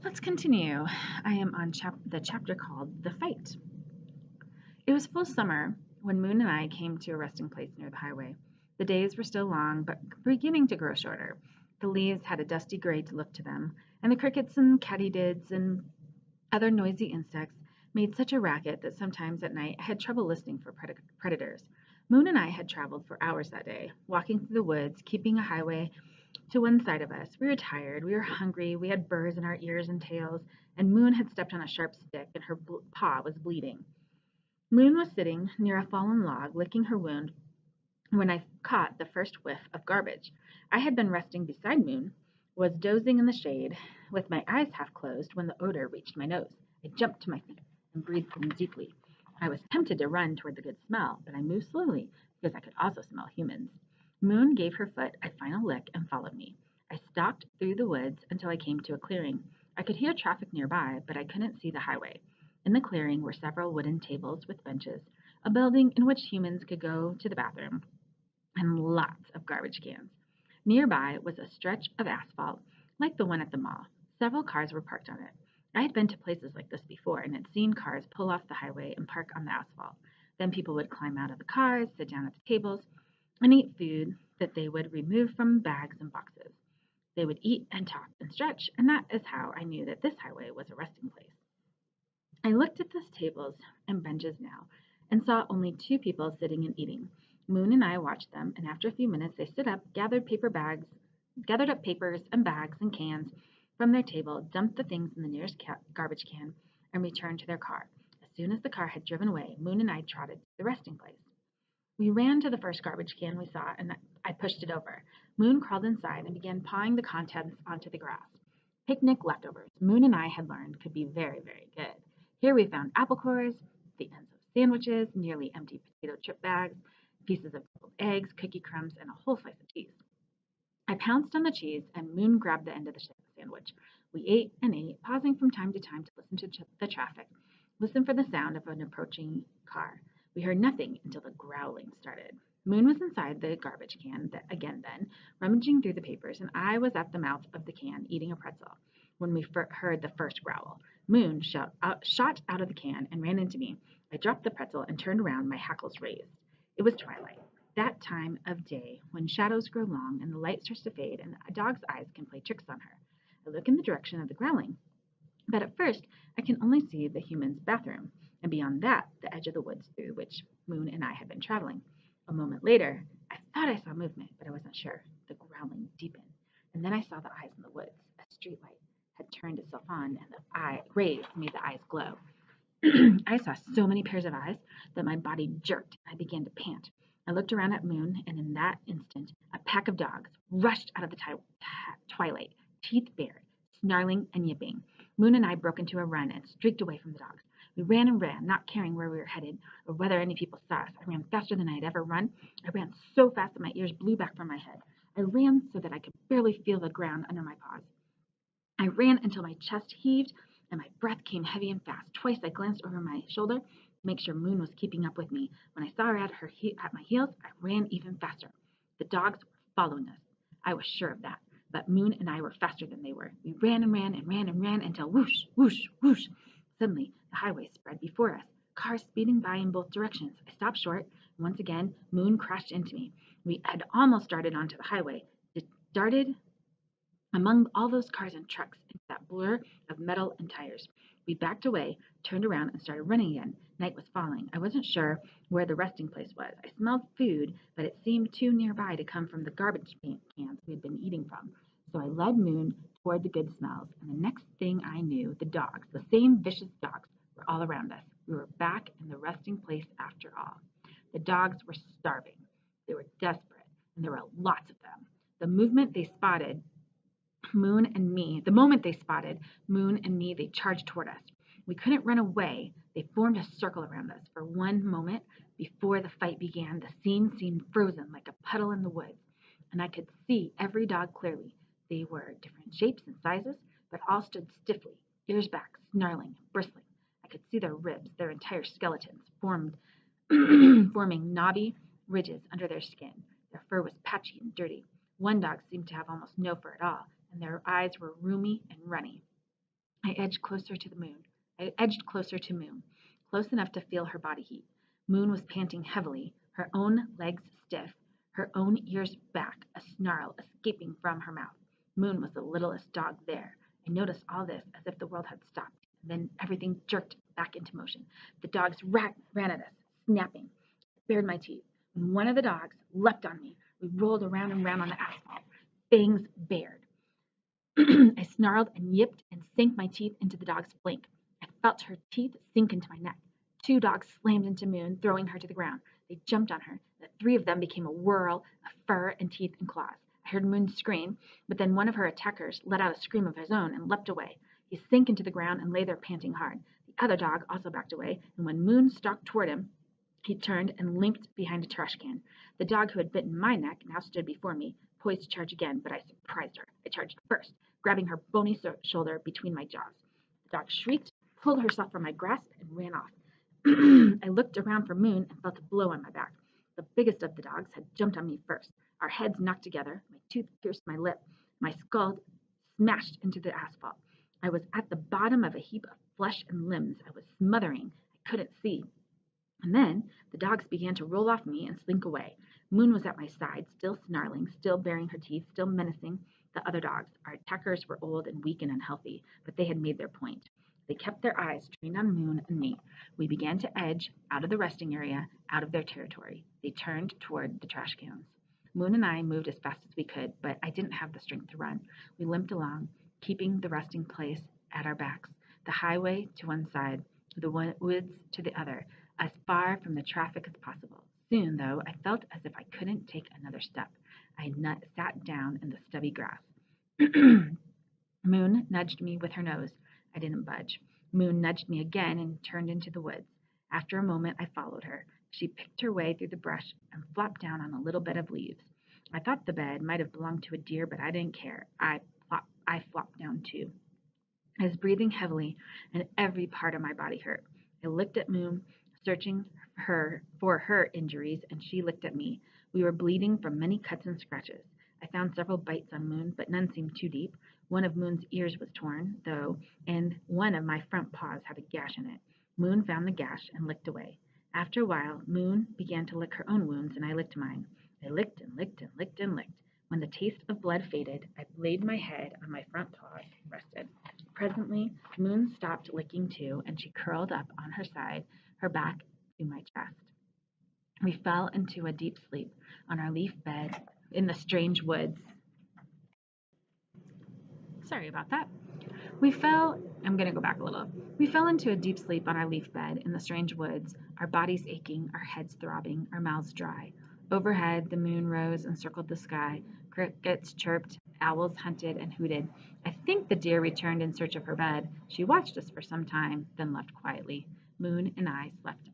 Let's continue. I am on the chapter called The Fight. It was full summer when Moon and I came to a resting place near the highway. The days were still long, but beginning to grow shorter. The leaves had a dusty gray to look to them, and the crickets and katydids and other noisy insects made such a racket that sometimes at night I had trouble listening for predators. Moon and I had traveled for hours that day, walking through the woods, keeping a highway to one side of us. We were tired, we were hungry, we had burrs in our ears and tails, and Moon had stepped on a sharp stick and her paw was bleeding. Moon was sitting near a fallen log, licking her wound, when I caught the first whiff of garbage. I had been resting beside Moon, was dozing in the shade, with my eyes half closed when the odor reached my nose. I jumped to my feet and breathed in deeply. I was tempted to run toward the good smell, but I moved slowly because I could also smell humans. Moon gave her foot a final lick and followed me. I stalked through the woods until I came to a clearing. I could hear traffic nearby, but I couldn't see the highway. In the clearing were several wooden tables with benches, a building in which humans could go to the bathroom, and lots of garbage cans. Nearby was a stretch of asphalt, like the one at the mall. Several cars were parked on it. I had been to places like this before and had seen cars pull off the highway and park on the asphalt. Then people would climb out of the cars, sit down at the tables, and eat food that they would remove from bags and boxes. They would eat and talk and stretch, and that is how I knew that this highway was a resting place. I looked at those tables and benches now and saw only two people sitting and eating. Moon and I watched them, and after a few minutes they stood up, gathered up papers and bags and cans from their table, dumped the things in the nearest garbage can, and returned to their car. As soon as the car had driven away, Moon and I trotted to the resting place. We ran to the first garbage can we saw, and I pushed it over. Moon crawled inside and began pawing the contents onto the grass. Picnic leftovers, Moon and I had learned, could be very, very good. Here we found apple cores, the ends of sandwiches, nearly empty potato chip bags, pieces of deviled eggs, cookie crumbs, and a whole slice of cheese. I pounced on the cheese, and Moon grabbed the end of the sandwich. We ate and ate, pausing from time to time to listen to the traffic, listen for the sound of an approaching car. We heard nothing until the growling started. Moon was inside the garbage can again then, rummaging through the papers, and I was at the mouth of the can eating a pretzel when we heard the first growl. Moon shot out of the can and ran into me. I dropped the pretzel and turned around, my hackles raised. It was twilight, that time of day when shadows grow long and the light starts to fade and a dog's eyes can play tricks on her. I look in the direction of the growling, but at first I can only see the human's bathroom, and beyond that, the edge of the woods through which Moon and I had been traveling. A moment later, I thought I saw movement, but I wasn't sure. The growling deepened, and then I saw the eyes in the woods. A streetlight had turned itself on, and the rays made the eyes glow. I saw so many pairs of eyes that my body jerked and I began to pant. I looked around at Moon, and in that instant, a pack of dogs rushed out of the twilight, teeth bared, snarling and yipping. Moon and I broke into a run and streaked away from the dogs. We ran and ran, not caring where we were headed or whether any people saw us. I ran faster than I had ever run. I ran so fast that my ears blew back from my head. I ran so that I could barely feel the ground under my paws. I ran until my chest heaved and my breath came heavy and fast. Twice I glanced over my shoulder to make sure Moon was keeping up with me. When I saw her at my heels, I ran even faster. The dogs were following us. I was sure of that. But Moon and I were faster than they were. We ran and ran and ran and ran until whoosh, whoosh, whoosh. Suddenly, the highway spread before us, cars speeding by in both directions. I stopped short, and once again, Moon crashed into me. We had almost darted onto the highway. It darted among all those cars and trucks into that blur of metal and tires. We backed away, turned around, and started running again. Night was falling. I wasn't sure where the resting place was. I smelled food, but it seemed too nearby to come from the garbage cans we had been eating from. So I led Moon toward the good smells, and the next thing I knew, the dogs, the same vicious dogs, were all around us. We were back in the resting place after all. The dogs were starving. They were desperate, and there were lots of them. The moment they spotted Moon and me, they charged toward us. We couldn't run away. They formed a circle around us. For one moment before the fight began, the scene seemed frozen like a puddle in the woods, and I could see every dog clearly. They were different shapes and sizes, but all stood stiffly, ears back, snarling and bristling. I could see their ribs, their entire skeletons, forming knobby ridges under their skin. Their fur was patchy and dirty. One dog seemed to have almost no fur at all, and their eyes were rheumy and runny. I edged closer to the moon. I edged closer to Moon, close enough to feel her body heat. Moon was panting heavily, her own legs stiff, her own ears back, a snarl escaping from her mouth. Moon was the littlest dog there. I noticed all this as if the world had stopped. Then everything jerked back into motion. The dogs ran at us, snapping. I bared my teeth. When one of the dogs leapt on me, we rolled around and round on the asphalt, fangs bared. I snarled and yipped and sank my teeth into the dog's flank. I felt her teeth sink into my neck. Two dogs slammed into Moon, throwing her to the ground. They jumped on her. The three of them became a whirl of fur and teeth and claws. I heard Moon scream, but then one of her attackers let out a scream of his own and leapt away. He sank into the ground and lay there panting hard. The other dog also backed away, and when Moon stalked toward him, he turned and limped behind a trash can. The dog who had bitten my neck now stood before me, poised to charge again, but I surprised her. I charged first, grabbing her bony shoulder between my jaws. The dog shrieked, pulled herself from my grasp, and ran off. I looked around for Moon and felt a blow on my back. The biggest of the dogs had jumped on me first. Our heads knocked together. My tooth pierced my lip. My skull smashed into the asphalt. I was at the bottom of a heap of flesh and limbs. I was smothering. I couldn't see. And then the dogs began to roll off me and slink away. Moon was at my side, still snarling, still baring her teeth, still menacing the other dogs. Our attackers were old and weak and unhealthy, but they had made their point. They kept their eyes trained on Moon and me. We began to edge out of the resting area, out of their territory. They turned toward the trash cans. Moon and I moved as fast as we could, but I didn't have the strength to run. We limped along, keeping the resting place at our backs, the highway to one side, the woods to the other, as far from the traffic as possible. Soon, though, I felt as if I couldn't take another step. I sat down in the stubby grass. Moon nudged me with her nose. I didn't budge. Moon nudged me again and turned into the woods. After a moment, I followed her. She picked her way through the brush and flopped down on a little bed of leaves. I thought the bed might have belonged to a deer, but I didn't care. I flopped down too. I was breathing heavily, and every part of my body hurt. I looked at Moon, searching for her injuries, and she looked at me. We were bleeding from many cuts and scratches. I found several bites on Moon, but none seemed too deep. One of Moon's ears was torn, though, and one of my front paws had a gash in it. Moon found the gash and licked away. After a while, Moon began to lick her own wounds, and I licked mine. I licked and licked and licked and licked. When the taste of blood faded, I laid my head on my front paws and rested. Presently, Moon stopped licking too, and she curled up on her side, her back to my chest. We fell into a deep sleep on our leaf bed in the strange woods. Sorry about that. I'm going to go back a little. We fell into a deep sleep on our leaf bed in the strange woods, our bodies aching, our heads throbbing, our mouths dry. Overhead, the moon rose and circled the sky. Crickets chirped, owls hunted and hooted. I think the deer returned in search of her bed. She watched us for some time, then left quietly. Moon and I slept